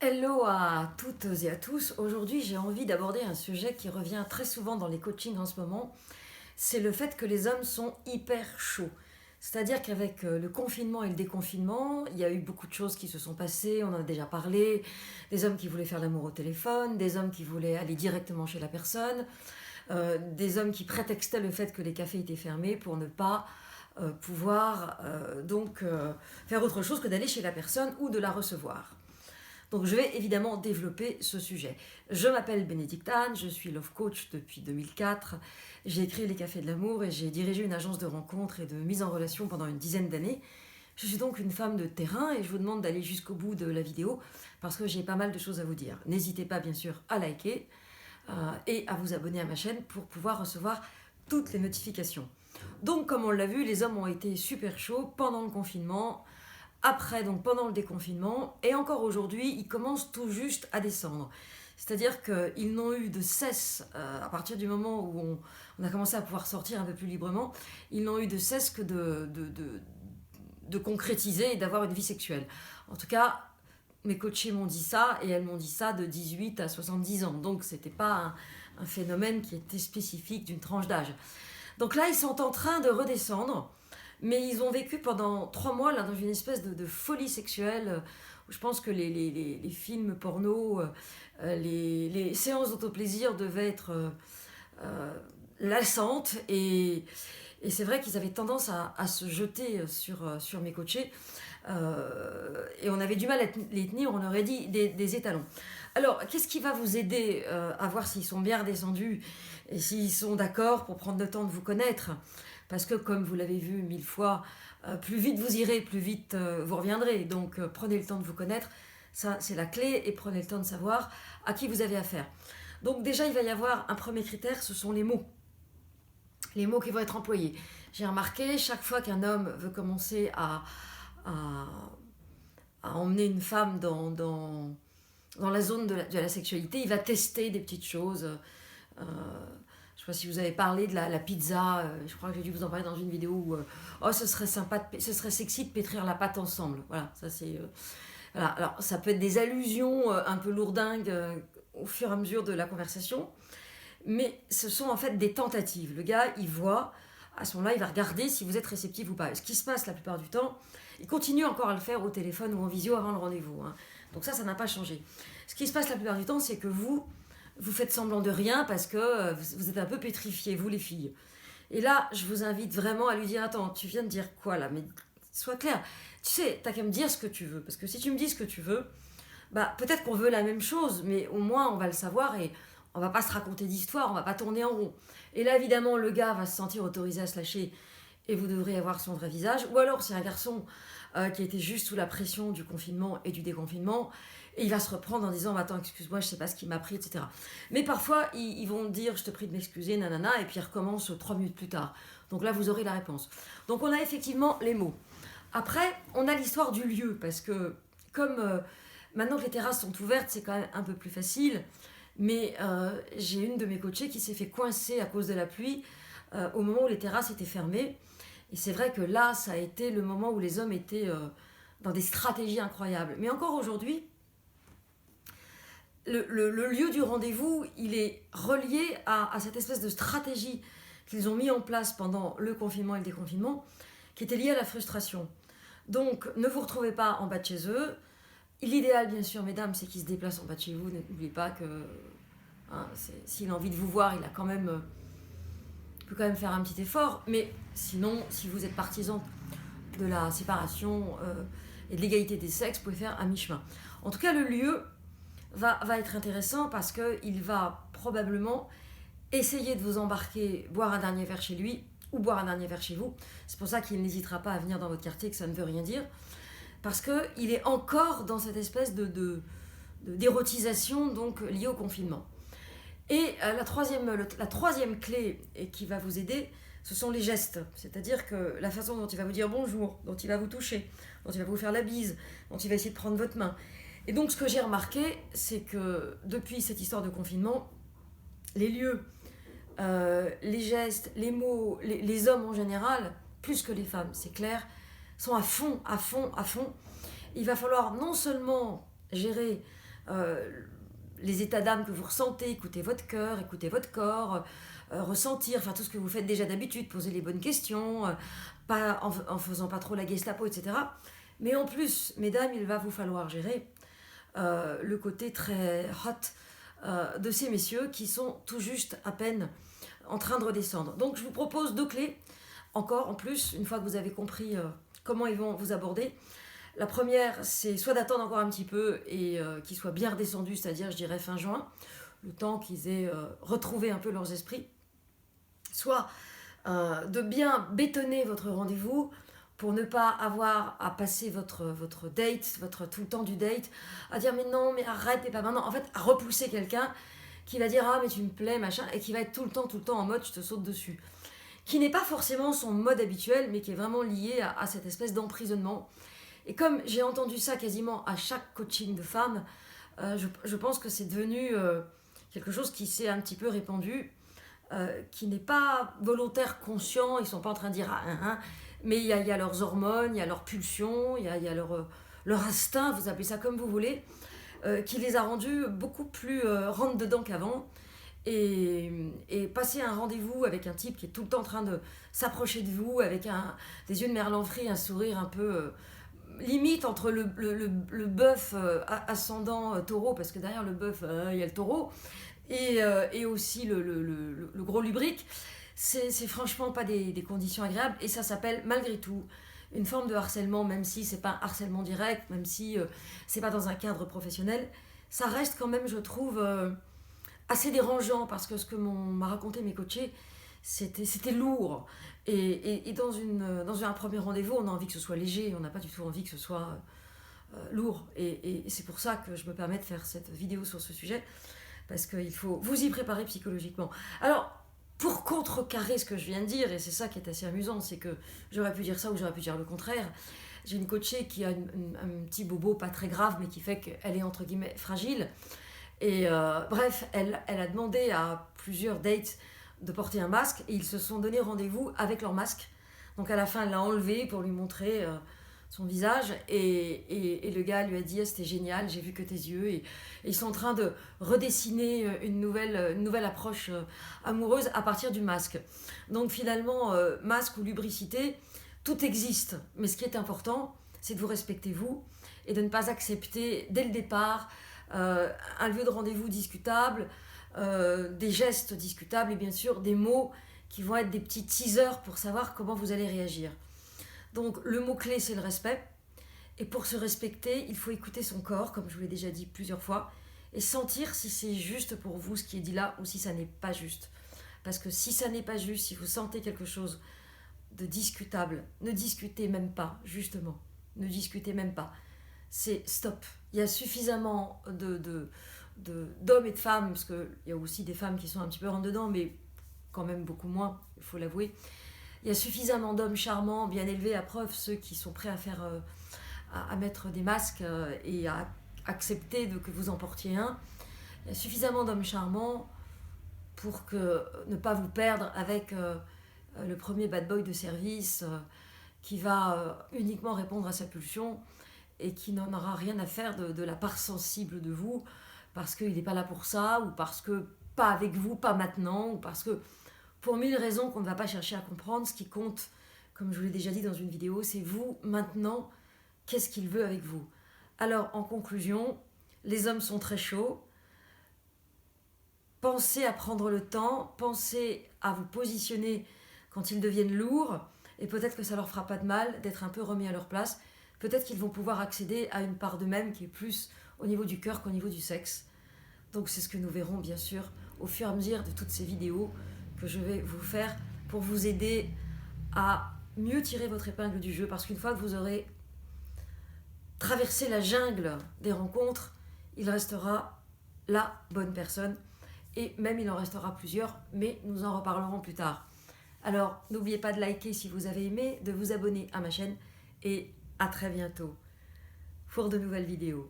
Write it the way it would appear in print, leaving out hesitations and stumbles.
Hello à toutes et à tous. Aujourd'hui, j'ai envie d'aborder un sujet qui revient très souvent dans les coachings en ce moment. C'est le fait que les hommes sont hyper chauds. C'est-à-dire qu'avec le confinement et le déconfinement, il y a eu beaucoup de choses qui se sont passées, on en a déjà parlé, des hommes qui voulaient faire l'amour au téléphone, des hommes qui voulaient aller directement chez la personne, des hommes qui prétextaient le fait que les cafés étaient fermés pour ne pas pouvoir faire autre chose que d'aller chez la personne ou de la recevoir. Donc je vais évidemment développer ce sujet. Je m'appelle Bénédicte Anne, je suis love coach depuis 2004. J'ai créé les Cafés de l'amour et j'ai dirigé une agence de rencontres et de mise en relation pendant une dizaine d'années. Je suis donc une femme de terrain et je vous demande d'aller jusqu'au bout de la vidéo parce que j'ai pas mal de choses à vous dire. N'hésitez pas bien sûr à liker et à vous abonner à ma chaîne pour pouvoir recevoir toutes les notifications. Donc comme on l'a vu, les hommes ont été super chauds pendant le confinement. Après, donc pendant le déconfinement, et encore aujourd'hui, ils commencent tout juste à descendre. C'est-à-dire qu'ils n'ont eu de cesse, à partir du moment où on a commencé à pouvoir sortir un peu plus librement, ils n'ont eu de cesse que de concrétiser et d'avoir une vie sexuelle. En tout cas, mes coachés m'ont dit ça, et elles m'ont dit ça de 18 à 70 ans. Donc, ce n'était pas un phénomène qui était spécifique d'une tranche d'âge. Donc là, ils sont en train de redescendre. Mais ils ont vécu pendant 3 mois là, dans une espèce de folie sexuelle. Où je pense que les films porno, les séances d'autoplaisir devaient être lassantes. Et c'est vrai qu'ils avaient tendance à se jeter sur mes coachés. Et on avait du mal à les tenir, on aurait dit des étalons. Alors, qu'est-ce qui va vous aider à voir s'ils sont bien redescendus et s'ils sont d'accord pour prendre le temps de vous connaître? Parce que, comme vous l'avez vu 1000 fois, plus vite vous irez, plus vite vous reviendrez. Donc, prenez le temps de vous connaître. Ça, c'est la clé. Et prenez le temps de savoir à qui vous avez affaire. Donc, déjà, il va y avoir un premier critère, ce sont les mots. Les mots qui vont être employés. J'ai remarqué, chaque fois qu'un homme veut commencer à emmener une femme dans la zone de la sexualité, il va tester des petites choses. Je ne sais pas si vous avez parlé de la pizza, je crois que j'ai dû vous en parler dans une vidéo où ce serait sympa, ce serait sexy de pétrir la pâte ensemble. Voilà, ça c'est. Voilà. Alors ça peut être des allusions un peu lourdingues au fur et à mesure de la conversation, mais ce sont en fait des tentatives. Le gars, il voit, à ce moment-là, il va regarder si vous êtes réceptif ou pas. Ce qui se passe la plupart du temps, il continue encore à le faire au téléphone ou en visio avant le rendez-vous. Hein. Donc ça n'a pas changé. Ce qui se passe la plupart du temps, c'est que vous faites semblant de rien parce que vous êtes un peu pétrifiés, vous les filles. Et là, je vous invite vraiment à lui dire, attends, tu viens de dire quoi là? Mais sois clair. Tu sais, t'as qu'à me dire ce que tu veux. Parce que si tu me dis ce que tu veux, bah peut-être qu'on veut la même chose, mais au moins on va le savoir et on va pas se raconter d'histoire, on va pas tourner en rond. Et là, évidemment, le gars va se sentir autorisé à se lâcher et vous devrez avoir son vrai visage. Ou alors, c'est un garçon qui était juste sous la pression du confinement et du déconfinement, et il va se reprendre en disant attends, excuse-moi, je sais pas ce qui m'a pris, etc. Mais parfois, ils vont dire je te prie de m'excuser, nanana, et puis ils recommencent 3 minutes plus tard. Donc là, vous aurez la réponse. Donc on a effectivement les mots. Après, on a l'histoire du lieu, parce que comme maintenant que les terrasses sont ouvertes, c'est quand même un peu plus facile. Mais j'ai une de mes coachées qui s'est fait coincer à cause de la pluie au moment où les terrasses étaient fermées. Et c'est vrai que là, ça a été le moment où les hommes étaient dans des stratégies incroyables. Mais encore aujourd'hui, le lieu du rendez-vous, il est relié à cette espèce de stratégie qu'ils ont mis en place pendant le confinement et le déconfinement, qui était liée à la frustration. Donc, ne vous retrouvez pas en bas de chez eux. L'idéal, bien sûr, mesdames, c'est qu'ils se déplacent en bas de chez vous. N'oubliez pas que s'il a envie de vous voir, il peut quand même faire un petit effort. Mais sinon, si vous êtes partisan de la séparation et de l'égalité des sexes, vous pouvez faire un mi-chemin. En tout cas, le lieu va être intéressant parce qu'il va probablement essayer de vous embarquer, boire un dernier verre chez lui ou boire un dernier verre chez vous. C'est pour ça qu'il n'hésitera pas à venir dans votre quartier, que ça ne veut rien dire. Parce qu'il est encore dans cette espèce d'érotisation donc liée au confinement. Et la troisième clé qui va vous aider, ce sont les gestes. C'est-à-dire que la façon dont il va vous dire bonjour, dont il va vous toucher, dont il va vous faire la bise, dont il va essayer de prendre votre main. Et donc ce que j'ai remarqué, c'est que depuis cette histoire de confinement, les lieux, les gestes, les mots, les hommes en général, plus que les femmes, c'est clair, sont à fond. Il va falloir non seulement gérer les états d'âme que vous ressentez, écoutez votre cœur, écoutez votre corps, ressentir, enfin tout ce que vous faites déjà d'habitude, poser les bonnes questions, pas, en faisant pas trop la Gestapo, etc. Mais en plus, mesdames, il va vous falloir gérer le côté très hot de ces messieurs qui sont tout juste à peine en train de redescendre. Donc je vous propose 2 clés, encore en plus, une fois que vous avez compris comment ils vont vous aborder. La première, c'est soit d'attendre encore un petit peu et qu'ils soient bien redescendus, c'est-à-dire, je dirais, fin juin, le temps qu'ils aient retrouvé un peu leurs esprits. Soit de bien bétonner votre rendez-vous pour ne pas avoir à passer votre date, tout le temps du date, à dire mais non, mais arrête, mais pas maintenant. En fait, à repousser quelqu'un qui va dire ah mais tu me plais, machin, et qui va être tout le temps en mode je te saute dessus. Qui n'est pas forcément son mode habituel, mais qui est vraiment lié à cette espèce d'emprisonnement. Et comme j'ai entendu ça quasiment à chaque coaching de femmes, je pense que c'est devenu quelque chose qui s'est un petit peu répandu, qui n'est pas volontaire, conscient, ils ne sont pas en train de dire ah, mais il y a leurs hormones, il y a leurs pulsions, il y a leur instinct, vous appelez ça comme vous voulez, qui les a rendus beaucoup plus rentre-dedans qu'avant. Et passer un rendez-vous avec un type qui est tout le temps en train de s'approcher de vous, avec des yeux de merlan frit, un sourire un peu limite entre le bœuf ascendant taureau, parce que derrière le bœuf, il y a le taureau, et aussi le gros lubrique, c'est franchement pas des conditions agréables, et ça s'appelle malgré tout une forme de harcèlement, même si c'est pas un harcèlement direct, même si c'est pas dans un cadre professionnel, ça reste quand même, je trouve, assez dérangeant, parce que ce que m'a raconté mes coachés, c'était lourd. Et dans un premier rendez-vous, on a envie que ce soit léger, on n'a pas du tout envie que ce soit lourd. Et c'est pour ça que je me permets de faire cette vidéo sur ce sujet, parce qu'il faut vous y préparer psychologiquement. Alors, pour contrecarrer ce que je viens de dire, et c'est ça qui est assez amusant, c'est que j'aurais pu dire ça ou j'aurais pu dire le contraire. J'ai une coachée qui a un petit bobo pas très grave, mais qui fait qu'elle est entre guillemets fragile. Et bref, elle a demandé à plusieurs dates de porter un masque et ils se sont donné rendez-vous avec leur masque. Donc à la fin, elle l'a enlevé pour lui montrer son visage et le gars lui a dit ah, c'était génial, j'ai vu que tes yeux. Et ils sont en train de redessiner une nouvelle approche amoureuse à partir du masque. Donc finalement, masque ou lubricité, tout existe. Mais ce qui est important, c'est de vous respecter vous et de ne pas accepter dès le départ un lieu de rendez-vous discutable, des gestes discutables et bien sûr des mots qui vont être des petits teasers pour savoir comment vous allez réagir. Donc le mot-clé c'est le respect, et pour se respecter il faut écouter son corps comme je vous l'ai déjà dit plusieurs fois et sentir si c'est juste pour vous ce qui est dit là ou si ça n'est pas juste. Parce que si ça n'est pas juste, si vous sentez quelque chose de discutable, ne discutez même pas, justement, ne discutez même pas. C'est stop. Il y a suffisamment d'hommes et de femmes, parce qu'il y a aussi des femmes qui sont un petit peu rentre dedans, mais quand même beaucoup moins, il faut l'avouer. Il y a suffisamment d'hommes charmants, bien élevés, à preuve, ceux qui sont prêts à mettre des masques et à accepter que vous en portiez un. Il y a suffisamment d'hommes charmants pour ne pas vous perdre avec le premier bad boy de service qui va uniquement répondre à sa pulsion et qui n'en aura rien à faire de la part sensible de vous, parce qu'il n'est pas là pour ça, ou parce que pas avec vous, pas maintenant, ou parce que pour 1000 raisons qu'on ne va pas chercher à comprendre. Ce qui compte, comme je vous l'ai déjà dit dans une vidéo, c'est vous, maintenant, qu'est-ce qu'il veut avec vous. Alors, en conclusion, les hommes sont très chauds. Pensez à prendre le temps, pensez à vous positionner quand ils deviennent lourds, et peut-être que ça leur fera pas de mal d'être un peu remis à leur place. Peut-être qu'ils vont pouvoir accéder à une part d'eux-mêmes qui est plus au niveau du cœur qu'au niveau du sexe. Donc c'est ce que nous verrons bien sûr au fur et à mesure de toutes ces vidéos que je vais vous faire pour vous aider à mieux tirer votre épingle du jeu. Parce qu'une fois que vous aurez traversé la jungle des rencontres, il restera la bonne personne. Et même il en restera plusieurs, mais nous en reparlerons plus tard. Alors n'oubliez pas de liker si vous avez aimé, de vous abonner à ma chaîne et à très bientôt pour de nouvelles vidéos.